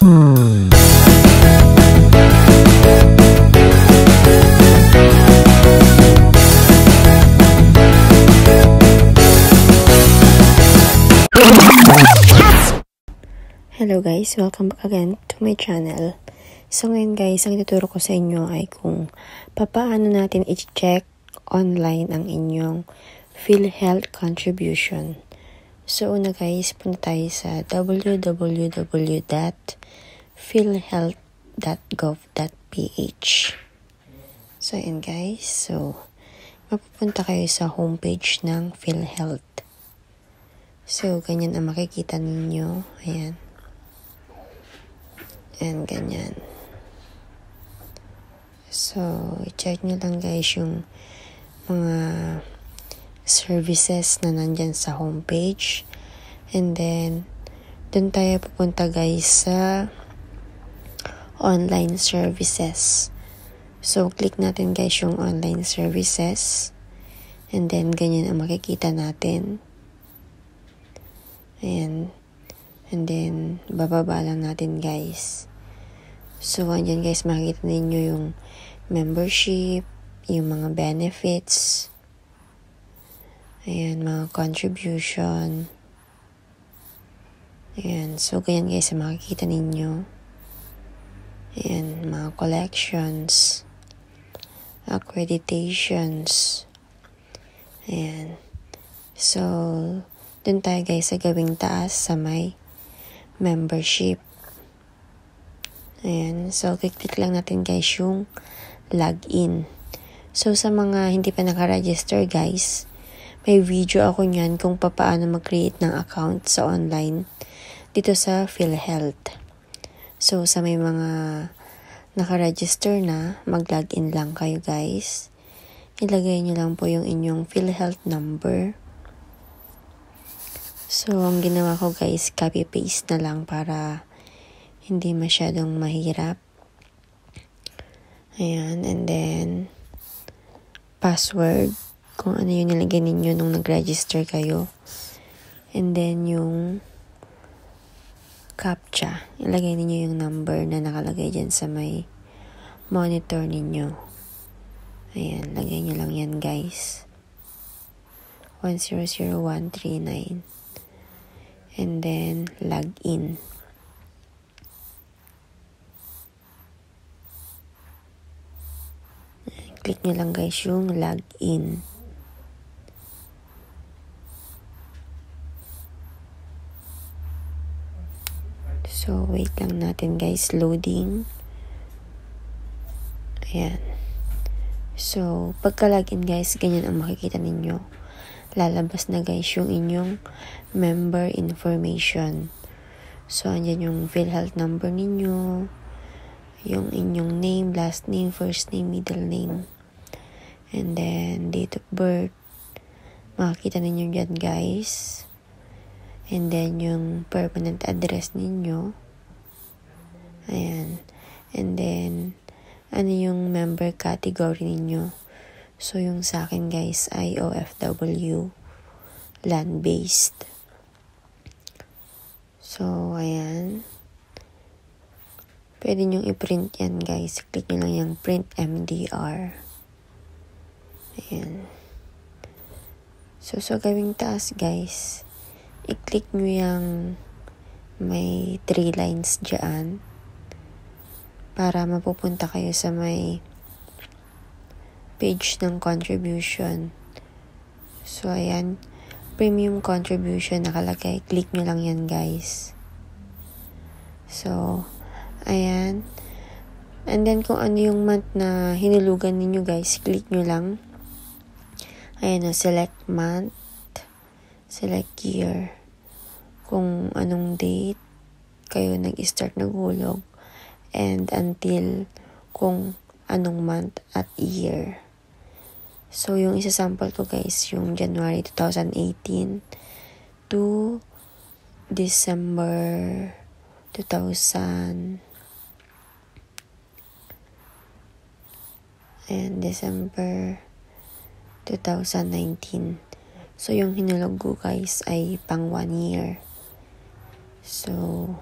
Hello guys, welcome back again to my channel. So ngayon guys, ang ituturo ko sa inyo ay kung paano natin i-check online ang inyong PhilHealth contribution. So una guys, punta tayo sa www.philhealth.gov.ph. So ayan guys, so mapupunta kayo sa homepage ng PhilHealth. So ganyan ang makikita ninyo, ayan. And ganyan. So, i-check nyo lang guys yung mga services na nandyan sa homepage. And then, dun tayo pupunta guys sa online services. So, click natin guys yung online services. And then, ganyan ang makikita natin. Ayan. And then, bababa lang natin guys. So, andyan guys, makikita ninyo yung membership, yung mga benefits, ayan, mga contribution. Ayan, so ganyan guys, makikita ninyo. Ayan, mga collections, accreditations. Ayan. So, dun tayo guys sa gawing taas sa may membership. Ayan. So, click lang natin guys yung login. So, sa mga hindi pa naka-register guys, may video ako nyan kung paano mag-create ng account sa online dito sa PhilHealth. So, sa may mga naka-register na, mag-login lang kayo guys. Ilagay nyo lang po yung inyong PhilHealth number. So, ang ginawa ko guys, copy-paste na lang para hindi masyadong mahirap. Ayan, and then password, kung ano yung nilagay ninyo nung nag-register kayo. And then yung CAPTCHA, ilagay ninyo yung number na nakalagay dyan sa may monitor ninyo. Ayan, lagay nyo lang yan guys. 100139. And then log in. Click nyo lang guys yung login. So, wait lang natin guys. Loading. Ayan. So, pagka-login guys, ganyan ang makikita ninyo. Lalabas na guys yung inyong member information. So, andyan yung PhilHealth number ninyo, yung inyong name, last name, first name, middle name, and then date of birth. Makikita ninyo dyan guys. And then yung permanent address ninyo. Ayan. And then ano yung member category ninyo. So yung sa akin guys ay OFW, land-based. So ayan. Pwede nyo i-print yan guys. Click nyo lang yung print MDR. Ayan. So sa gawing taas guys, i-click nyo yung may 3 lines dyan para mapupunta kayo sa may page ng contribution. So ayan, premium contribution nakalagay. Click nyo lang yan guys. So ayan. And then, kung ano yung month na hinulugan ninyo guys, click nyo lang. Ayan o, select month, select year. Kung anong date kayo nag-start naghulog, and until kung anong month at year. So, yung isa-sample ko guys, yung January 2018 to December 2000 and December 2019. So, yung hinulog ko guys ay pang 1 year. So,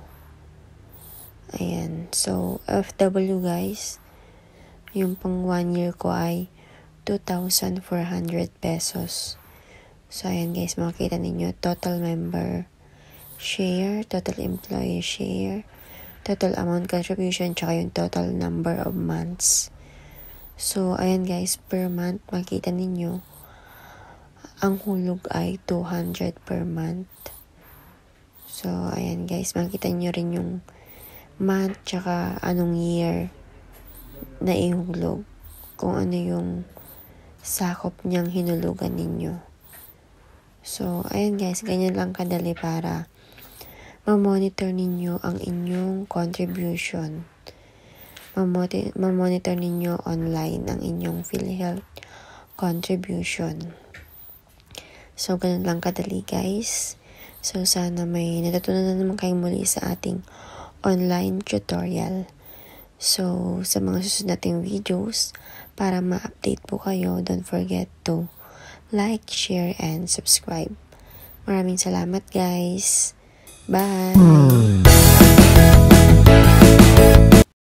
Ayan. So, FW guys, yung pang 1 year ko ay 2,400 pesos. So, ayan guys, makikita ninyo, total member share, total employee share, total amount contribution, tsaka yung total number of months. So, ayan guys, per month, makikita ninyo, ang hulog ay 200 per month. So, ayan guys, makikita nyo rin yung month, tsaka anong year na ihulog. Kung ano yung sakop niyang hinulugan ninyo. So, ayan guys, ganyan lang kadali para ma-monitor ninyo ang inyong contribution. Ma-monitor ninyo online ang inyong PhilHealth contribution. So, ganun lang kadali guys. So, sana may natutunan na naman kayong muli sa ating online tutorial. So, sa mga susunod nating videos, para ma-update po kayo, don't forget to like, share, and subscribe. Maraming salamat guys. Bye!